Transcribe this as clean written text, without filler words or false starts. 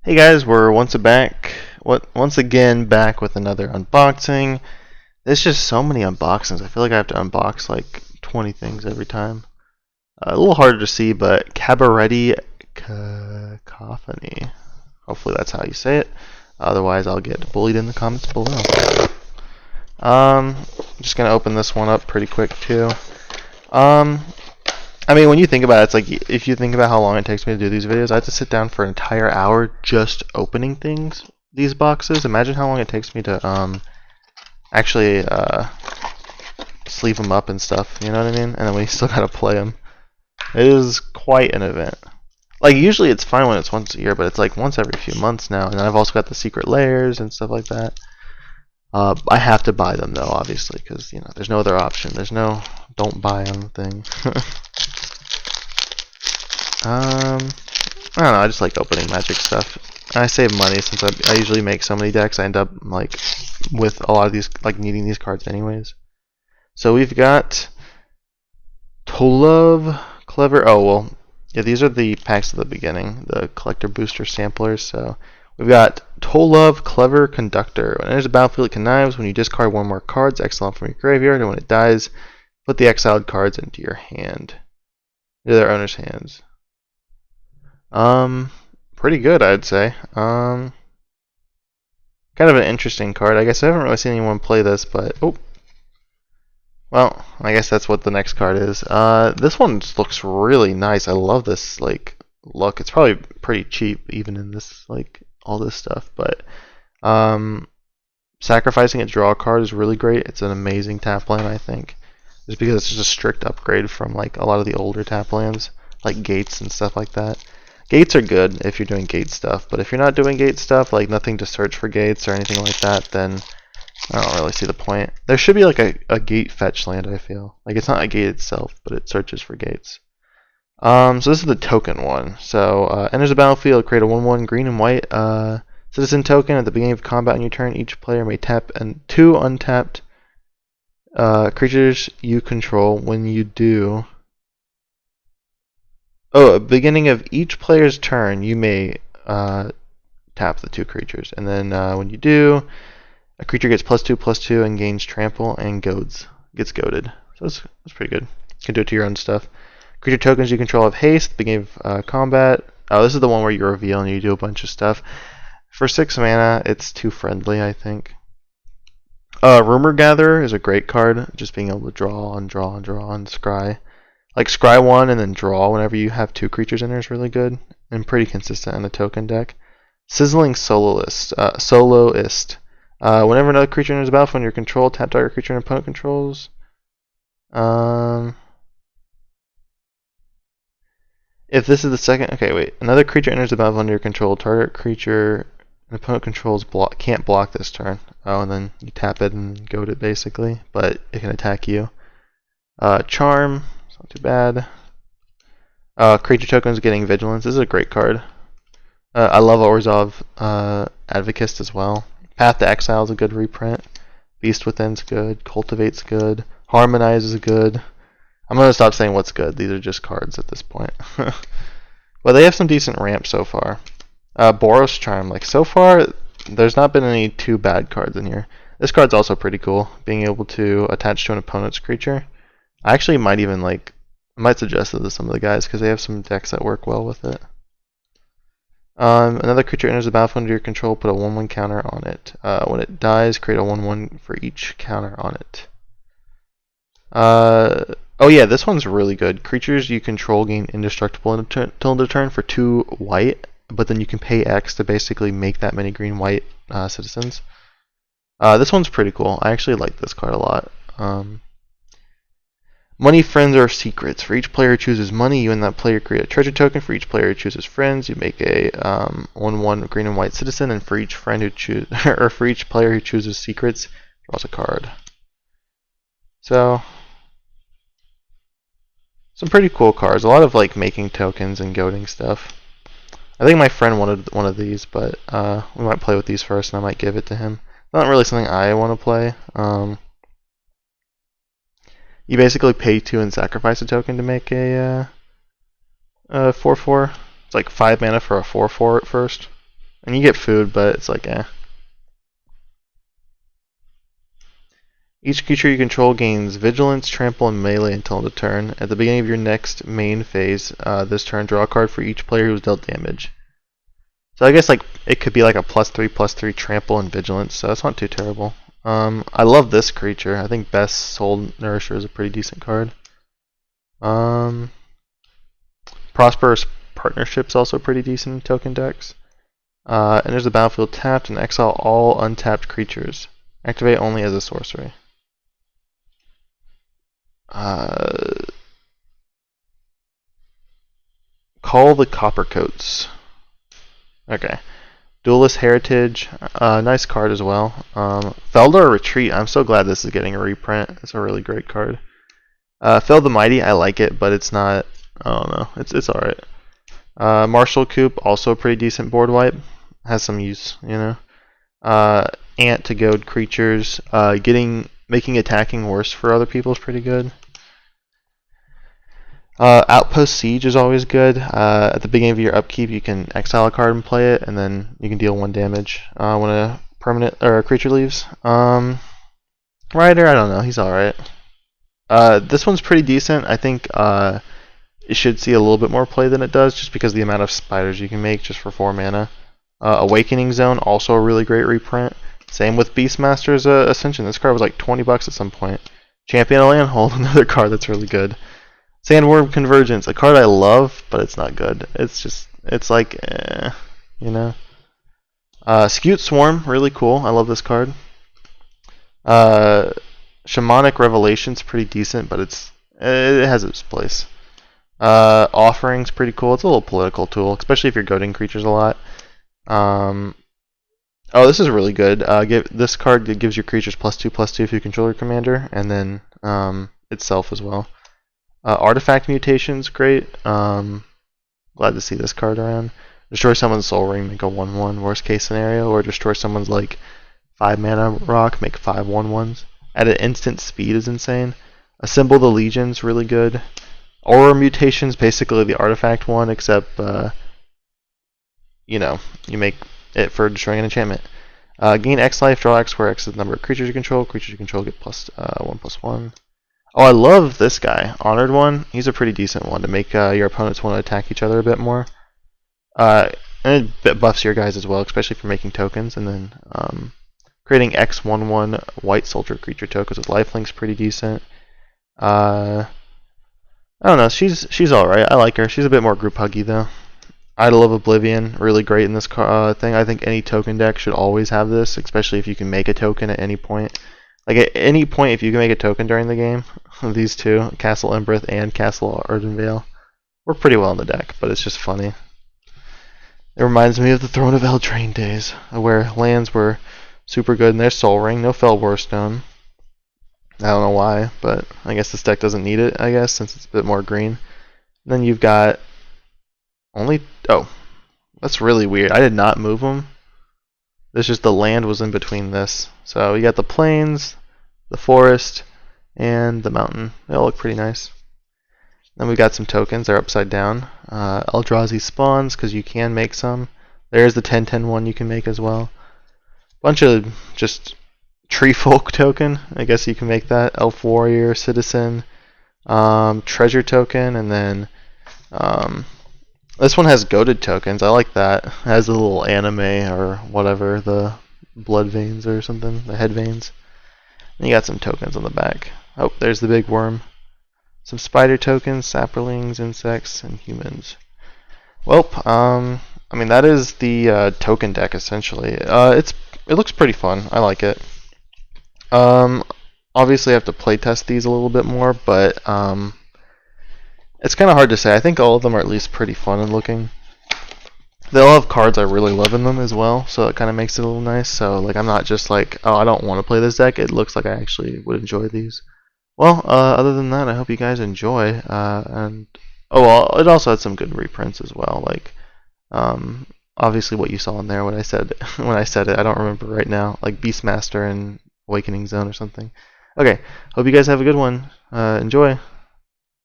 Hey guys, we're once again back with another unboxing. There's just so many unboxings. I feel like I have to unbox like 20 things every time. A little harder to see, but Cabaretti Cacophony. Hopefully that's how you say it. Otherwise, I'll get bullied in the comments below. I'm just gonna open this one up pretty quick too. I mean, when you think about it, it's like if you think about how long it takes me to do these videos, I have to sit down for an entire hour just opening these boxes. Imagine how long it takes me to actually sleeve them up and stuff. You know what I mean? And then we still gotta play them. It is quite an event. Like usually it's fine when it's once a year, but it's like once every few months now. And then I've also got the secret layers and stuff like that. I have to buy them though, obviously, because you know there's no other option. There's no don't buy on thing. I don't know, I just like opening magic stuff. And I save money since I usually make so many decks, I end up like with a lot of these, like needing these cards anyways. So we've got Tolov, Clever, oh well, yeah, these are the packs at the beginning, the collector booster samplers. So we've got Tolov, Clever Conductor. When it enters the battlefield, it connives. When you discard one more cards, exile from your graveyard, and when it dies, put the exiled cards into your hand. Into their owner's hands. Pretty good, I'd say. Kind of an interesting card. I guess I haven't really seen anyone play this, but well, I guess that's what the next card is. This one just looks really nice. I love this like look. It's probably pretty cheap even in this like all this stuff, but sacrificing a draw card is really great. It's an amazing tap land, I think, just because it's just a strict upgrade from like a lot of the older tap lands, like gates and stuff like that. Gates are good if you're doing gate stuff, but if you're not doing gate stuff, like nothing to search for gates or anything like that, then I don't really see the point. There should be like a gate fetch land, I feel. Like it's not a gate itself, but it searches for gates. So this is the token one. So enters the battlefield, create a 1/1 green and white citizen token. At the beginning of combat on your turn, each player may tap and 2 untapped creatures you control. When you do... Oh, at the beginning of each player's turn, you may tap the 2 creatures. And then when you do, a creature gets +2/+2 and gains trample and gets goaded. So that's pretty good. You can do it to your own stuff. Creature tokens you control have haste at the beginning of combat. Oh, this is the one where you reveal and you do a bunch of stuff. For 6 mana, it's too friendly, I think. Rumor Gatherer is a great card. Just being able to draw and scry. Like scry 1 and then draw whenever you have 2 creatures in there is really good and pretty consistent in a token deck. Sizzling Soloist. Whenever another creature enters the battlefield under your control, tap target creature and opponent controls. If this is the second, okay, wait. Another creature enters the battlefield under your control, target creature and opponent controls can't block this turn. Oh, and then you tap it and goad it basically, but it can attack you. Charm. Not too bad. Creature tokens getting vigilance. This is a great card. I love Orzhov Advocist as well. Path to Exile is a good reprint. Beast Within's good. Cultivate's good. Harmonize is good. I'm gonna stop saying what's good. These are just cards at this point. But they have some decent ramps so far. Boros Charm. Like so far, there's not been any too bad cards in here. This card's also pretty cool. Being able to attach to an opponent's creature. I actually might even I might suggest it to some of the guys because they have some decks that work well with it. Another creature enters the battlefield under your control, put a 1/1 counter on it. When it dies, create a 1/1 for each counter on it. Oh yeah, this one's really good. Creatures you control gain indestructible until end of turn for 2 white, but then you can pay X to basically make that many green-white citizens. This one's pretty cool. I actually like this card a lot. Money, friends, or secrets. For each player who chooses money, you and that player create a treasure token. For each player who chooses friends, you make a 1/1 green and white citizen. And for each friend who for each player who chooses secrets, draws a card. So, some pretty cool cards. A lot of like making tokens and goading stuff. I think my friend wanted one of these, but we might play with these first, and I might give it to him. Not really something I want to play. You basically pay 2 and sacrifice a token to make a 4/4. It's like 5 mana for a 4/4 at first. And you get food, but it's like, eh. Each creature you control gains Vigilance, Trample, and Melee until end of turn. At the beginning of your next main phase, this turn, draw a card for each player who's dealt damage. So I guess like it could be like a +3/+3 Trample and Vigilance, so that's not too terrible. I love this creature. I think Best Soul Nourisher is a pretty decent card. Prosperous Partnership's also pretty decent in token decks. Enters the battlefield tapped and exile all untapped creatures. Activate only as a sorcery. Call the Coppercoats. Okay. Duelist Heritage, nice card as well. Feldar Retreat, I'm so glad this is getting a reprint. It's a really great card. Feld the Mighty, I like it, but it's not, I don't know, it's alright. Martial Coup, also a pretty decent board wipe. Has some use, you know. Ant to goad creatures, making attacking worse for other people is pretty good. Outpost Siege is always good. At the beginning of your upkeep, you can exile a card and play it, and then you can deal 1 damage when a permanent or a creature leaves. Rider, I don't know, he's alright. This one's pretty decent. I think it should see a little bit more play than it does, just because of the amount of spiders you can make just for 4 mana. Awakening Zone, also a really great reprint. Same with Beastmaster's Ascension. This card was like $20 at some point. Champion of Landhold, another card that's really good. Sandworm Convergence, a card I love, but it's not good. It's like, you know. Skewed Swarm, really cool. I love this card. Shamanic Revelations, pretty decent, but it has its place. Offering's pretty cool. It's a little political tool, especially if you're goading creatures a lot. Oh, this is really good. This card gives your creatures +2/+2 if you control your commander, and then itself as well. Artifact Mutation's great. Glad to see this card around. Destroy someone's Soul Ring, make a 1/1 worst case scenario, or destroy someone's like 5 mana rock, make 5 1/1s. At an instant speed is insane. Assemble the Legion's really good. Aura Mutation's basically the artifact one, except you know, you make it for destroying an enchantment. Gain X life, draw X, where X is the number of creatures you control. Creatures you control get +1/+1. Oh, I love this guy, Honored One. He's a pretty decent one to make your opponents want to attack each other a bit more. And it buffs your guys as well, especially for making tokens. And then creating X/1/1 White Soldier creature tokens with lifelink's pretty decent. I don't know, she's alright. I like her. She's a bit more group huggy though. Idol of Oblivion, really great in this thing. I think any token deck should always have this, especially if you can make a token at any point. Like at any point, if you can make a token during the game, these two, Castle Embrith and Castle Ardenvale, we're pretty well in the deck, but it's just funny. It reminds me of the Throne of Eldraine days, where lands were super good in their Soul Ring, no Fell Warstone. I don't know why, but I guess this deck doesn't need it, I guess, since it's a bit more green. And then you've got oh, that's really weird. I did not move them. It's just the land was in between this. So you got the plains, the forest, and the mountain. They all look pretty nice. Then we got some tokens. They're upside down. Eldrazi spawns, because you can make some. There's the 10/10 one you can make as well. Bunch of just tree folk token. I guess you can make that. Elf warrior, citizen, treasure token, and then this one has goated tokens. I like that. It has a little anime or whatever, the blood veins or something, the head veins. And you got some tokens on the back. Oh, there's the big worm. Some spider tokens, sapperlings, insects, and humans. Well, I mean that is the token deck essentially. It looks pretty fun. I like it. Obviously I have to playtest these a little bit more, but it's kind of hard to say. I think all of them are at least pretty fun and looking. They all have cards I really love in them as well, so it kind of makes it a little nice. So like I'm not just like, oh, I don't want to play this deck. It looks like I actually would enjoy these. Well, other than that, I hope you guys enjoy. And oh, well, it also had some good reprints as well. Like obviously what you saw in there when I said it, I don't remember right now. Like Beastmaster and Awakening Zone or something. Okay, hope you guys have a good one. Enjoy.